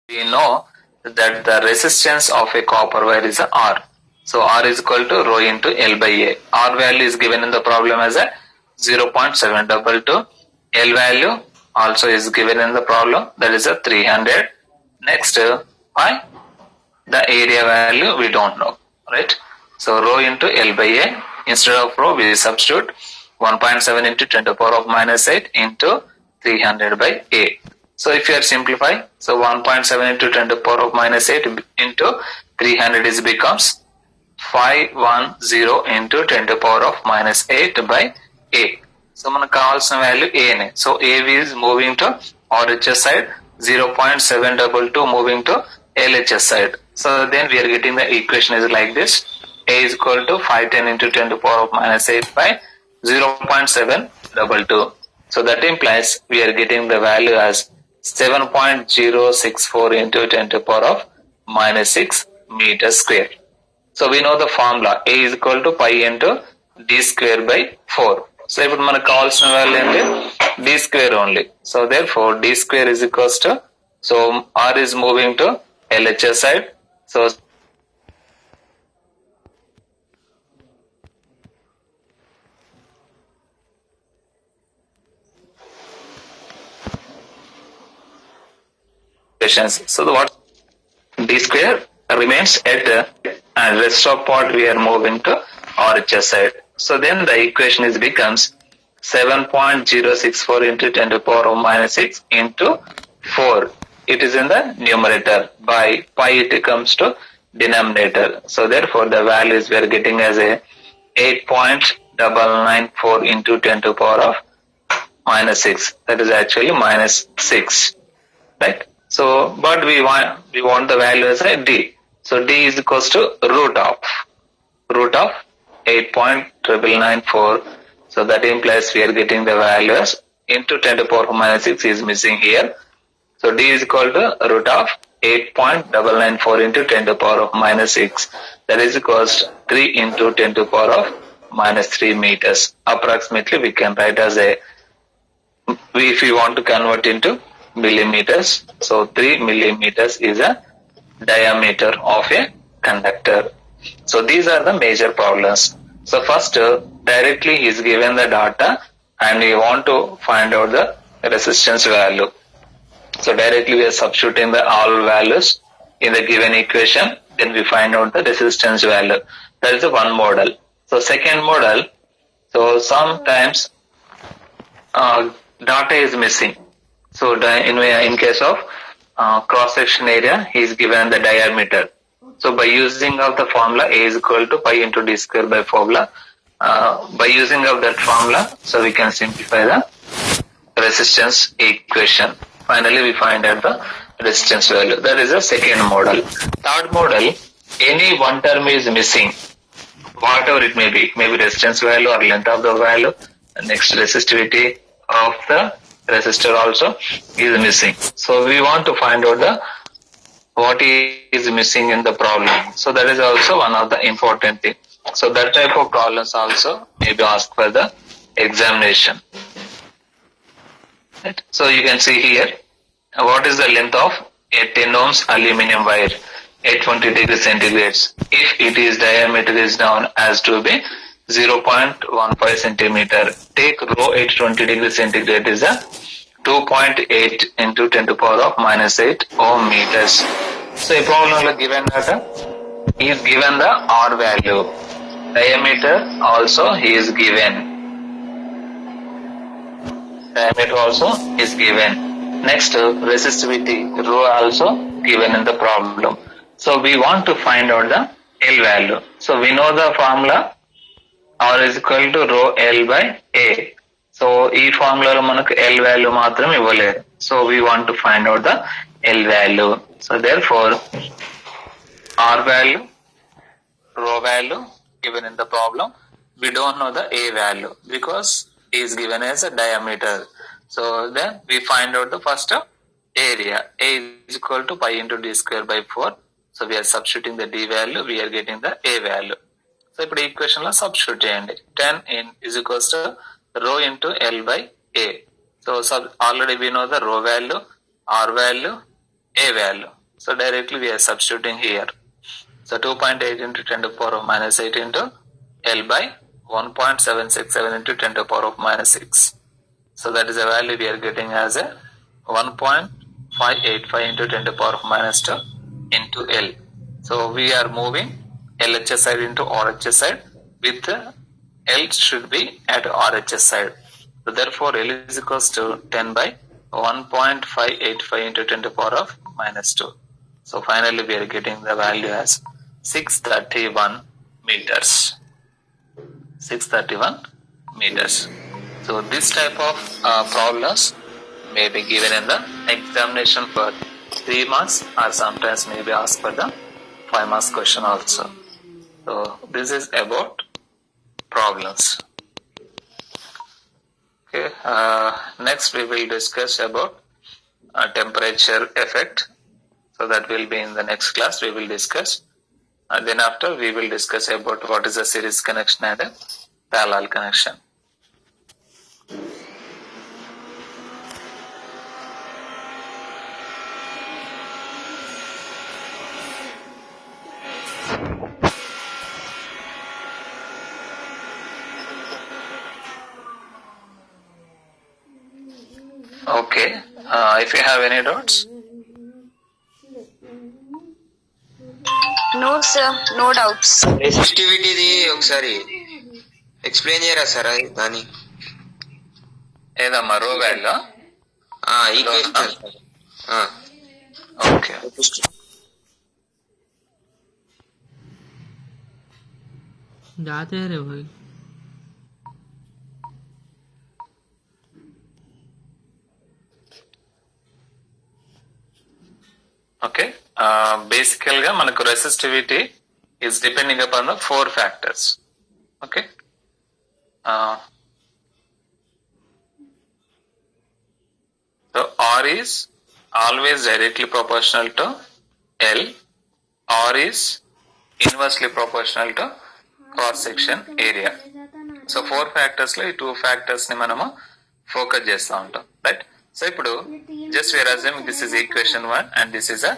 we know that the resistance of a copper wire is a R. So R is equal to rho into L by A. R value is given in the problem as a 0.722. L value also is given in the problem, that is a 300. Next, pi, the area value we don't know, right? So rho into L by A, instead of rho we substitute 1.7 into 10 to the power of minus 8 into 300 by A. So if you are simplify, so 1.7 into 10 to the power of minus 8 into 300 is becomes 510 into 10 to the power of minus 8 by A. So మనకు కావాల్సిన value A నే. So A is moving to RHS side, 0.722 moving to LHS side. So then we are getting the equation is like this. A is equal to 510 into 10 to the power of minus 8 by 0.722. So that implies we are getting the value as 7.064 into 10 to the power of minus 6 meters square. So we know the formula. A is equal to pi into d square by 4. So ఇప్పుడు మనకు కావాల్సిన value ఏంటి d square only. So therefore d square is equals to, so R is moving to LHS side. So so the what d square remains at and rest of part we are moving to RHS side. So then the equation is becomes 7.064 into 10 to the power of minus 6 into 4. It is in the numerator. By pi it comes to denominator. So therefore the values we are getting as a 8.994 into 10 to the power of minus 6. That is actually minus 6. Right? So but we want the value as a d. So d is equals to root of 8.994. So that implies we are getting the values into 10 to the power of minus 6 is missing here. So d is equal to root of 8.994 into 10 to the power of minus 6. That is equals to 3 into 10 to the power of minus 3 meters. Approximately we can write as a, if you want to convert into millimeters, so 3 millimeters is a diameter of a conductor. So these are the major problems. So first, directly he is given the data and we want to find out the resistance value. So directly we are substituting the all values in the given equation, then we find out the resistance value. That is the one model. So second model, so sometimes data is missing. So in case of cross-section area, he is given the diameter. So by using of the formula A is equal to pi into d square by formula, by using of that formula, so we can simplify the resistance equation. Finally, we find out the resistance value. That is the second model. Third model, any one term is missing, whatever it may be resistance value or length of the value, next resistivity of the resistor also is missing. So we want to find out the what is missing in the problem. So that is also one of the important thing. So that type of problems also may be asked for the examination. Right? So you can see here, what is the length of a 10 ohms aluminum wire at 20 degrees centigrade? If it is diameter is known as to be 0.15 centimeter. Take rho at 20 degrees centigrade is a 2.8 into 10 to the power of minus 8 ohm meters. So a problem given data, he is given the R value. Diameter also he is given. Diameter also is given. Next, resistivity, rho also given in the problem. So we want to find out the L value. So we know the formula R is equal to rho L by A. So ఈ ఫార్ములాలో మనకు L value మాత్రం ఇవ్వలేదు. So we want to find out the L value. So therefore R value, rho value given in the problem. We don't know the A value because it is given as a diameter. So then we find out the first area. A is equal to pi into d square by 4. So we are substituting the d value. We are getting the A value. So ఇప్పుడు equation లో substitute చేయండి. 10 in is equals to rho into L by A. So already we know the rho value, R value, A value. So directly we are substituting here. So 2.8 into 10 to the power of minus 8 into L by 1.767 into 10 to the power of minus 6. So that is a value we are getting as a 1.585 into 10 to the power of minus 2 into L. So we are moving LHS side into RHS side with L should be at RHS side. So therefore L is equals to 10 by 1.585 into 10 to the power of minus 2. So finally we are getting the value as 631 meters. 631 meters. So this type of problems may be given in the examination for 3 marks or sometimes may be asked for the 5 marks question also. So this is about problems. Okay. Next we will discuss about temperature effect. So that will be in the next class we will discuss. Then after we will discuss about what is a series connection and a parallel connection. Okay. If you have any doubts. No sir, no doubts. రెసిస్టివిటీది ఒకసారి explain చేయరా sir అది దాని ఏదమ్మా రో value equation okay जाते हैं रे भाई ఓకే బేసికల్ గా మనకు resistivity is depending upon the 4 factors. Okay. So R is always directly proportional to L. R is inversely proportional to cross section area. So 4 factors లో ఈ 2 factors ని మనము ఫోకస్ చేస్తూ ఉంటాం, రైట్? సో ఇప్పుడు just we are assuming this is equation 1 and this is a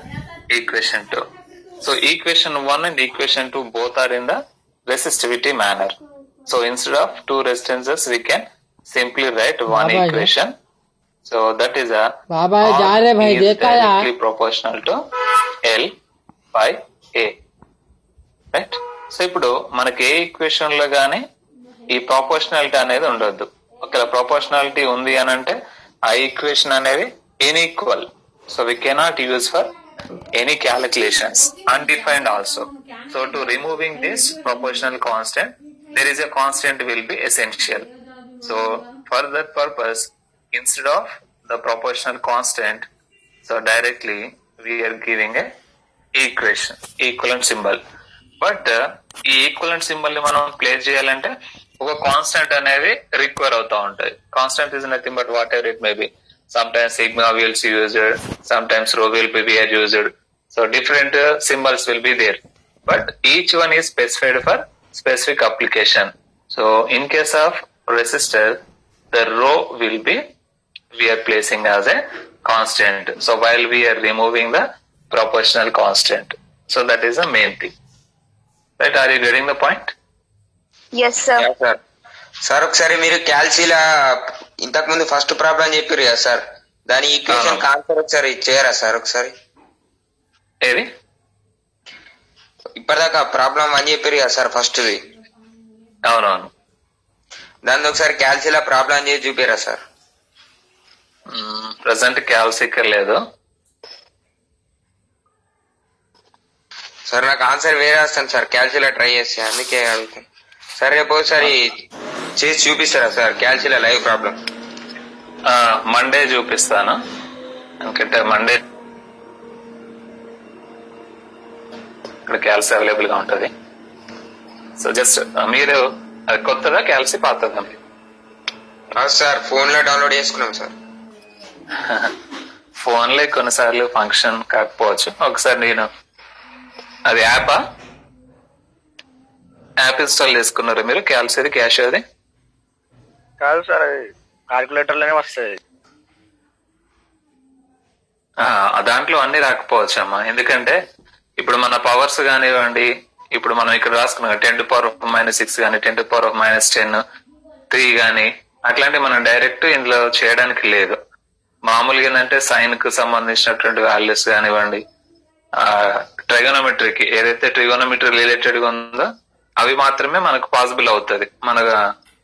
equation 2. So equation 1 and equation 2 both are in the resistivity manner. So instead of 2 resistances we can simply write one equation. So that is a Baba R जा रहे भाई is देखा यार directly proportional to L by A. Right? So ఇప్పుడు మనకి ఏ equation లో గానీ ఈ ప్రపోర్షనాలిటీ అనేది ఉండొద్దు. ఒకవేళ ప్రపోర్షనాలిటీ ఉంది అని అంటే ఆ ఈక్వేషన్ అనేది unequal. So we cannot use for any calculations, undefined also. So to removing this proportional constant, there is a constant will be essential. So for that purpose, instead of the proportional constant, so directly we are giving a equation, equivalent symbol. But ఈ equivalent symbol ని మనం place చేయాలంటే ఒక constant అనేది require అవుతా ఉంటాయి. Constant is nothing but what ever it may be. Sometimes sigma will be used, sometimes rho will be used. So different symbols will be there, but each one is specified for specific application. So in case of resistor, the rho will be we are placing as a constant. So while we are removing the proportional constant, so that is the main thing. Right? Are you getting the point? Yes sir. Sir ఒకసారి మీరు క్యాల్సీలా ఇంతకు ముందు first problem చెప్పారు కదా sir, దాని equation answer ఒకసారి చేయరా sir? ఒకసారి ఏది ఇప్పటిదాకా ప్రాబ్లం అని చెప్పారు కదా సార్ ఫస్ట్ది. అవునవును, దాన్ని ఒకసారి క్యాల్సీలా ప్రాబ్లం చేసి చూపారా సార్? ప్రజెంట్ క్యాల్సికర్ లేదు సార్. నాకు ఆన్సర్ వేరే వస్తాను సార్, క్యాల్సీలా ట్రై చేస్తే, అందుకే అడుగుతాను సార్. రేపు ఒకసారి చేసి చూపిస్తారా సార్ క్యాల్సీలా లైవ్ ప్రాబ్లం? మండే చూపిస్తాను, ఎందుకంటే మండే ఇక్కడ క్యాల్సీ అవైలబుల్ గా ఉంటది. సో జస్ట్ మీరు అది కొత్తదా క్యాల్సీ పాతదా? సార్ ఫోన్ లో డౌన్లోడ్ చేసుకున్నాం సార్. ఫోన్ లో కొన్నిసార్లు ఫంక్షన్ కాకపోవచ్చు. ఒకసారి నేను అది యాప్ ఇన్స్టాల్ చేసుకున్నారు మీరు? క్యాల్సీ క్యాష్ అది కాదు సార్, అది కాల్కులేటర్ లోనే వస్తుంది. దాంట్లో అన్ని రాకపోవచ్చు అమ్మా, ఎందుకంటే ఇప్పుడు మన పవర్స్ కానివ్వండి, ఇప్పుడు మనం ఇక్కడ రాసుకున్నాం 10⁻⁻6 కానీ 10⁻10 3 కానీ అట్లాంటి మనం డైరెక్ట్ ఇందులో చేయడానికి లేదు. మామూలుగా ఏంటంటే సైన్ కు సంబంధించినటువంటి వాల్యూస్ కానివ్వండి, ట్రిగోనోమెట్రీకి ఏదైతే ట్రిగోనోమెట్రీ రిలేటెడ్ గా ఉందో అవి మాత్రమే మనకు పాసిబుల్ అవుతుంది మన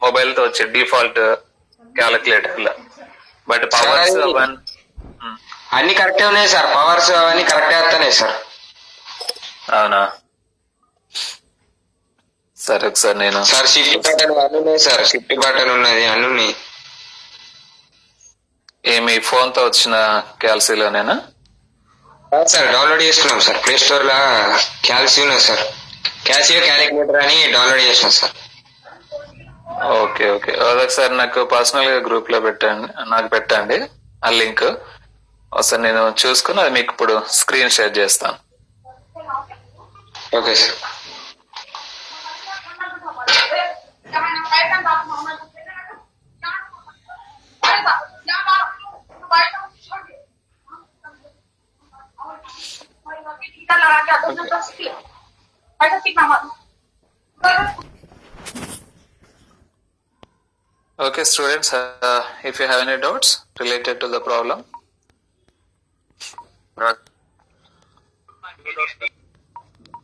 మొబైల్ తో వచ్చే డిఫాల్ట్ క్యాలిక్యులేటర్ లో. బట్ పవర్స్ అన్ని కరెక్టే ఉన్నాయి సార్, పవర్స్ అవన్నీ కరెక్టే వస్తున్నాయి సార్. అవునా, సరే ఒకసారి నేను సార్ షిఫ్ట్ బటన్ అన్ని ఉన్నాయి సార్, షిఫ్ట్ బటన్ ఉన్నది అన్ని ఉన్నాయి. ఏమి ఫోన్ తో వచ్చిన క్యాల్సీలోనేనా సార్ డౌన్లోడ్ చేసుకున్నాం సార్, ప్లే స్టోర్ లా క్యాల్సియో ఉన్నది సార్, క్యాల్సియో క్యాలిక్యులేటర్ అని డౌన్లోడ్ చేసినాం సార్. ఓకే ఓకే, ఒకసారి నాకు పర్సనల్ గా గ్రూప్ లో పెట్టండి ఆ లింక్. ఒకసారి నేను చూసుకుని అది మీకు ఇప్పుడు స్క్రీన్ షేర్ చేస్తాను. Okay sir. Okay students, if you have any doubts related to the problem.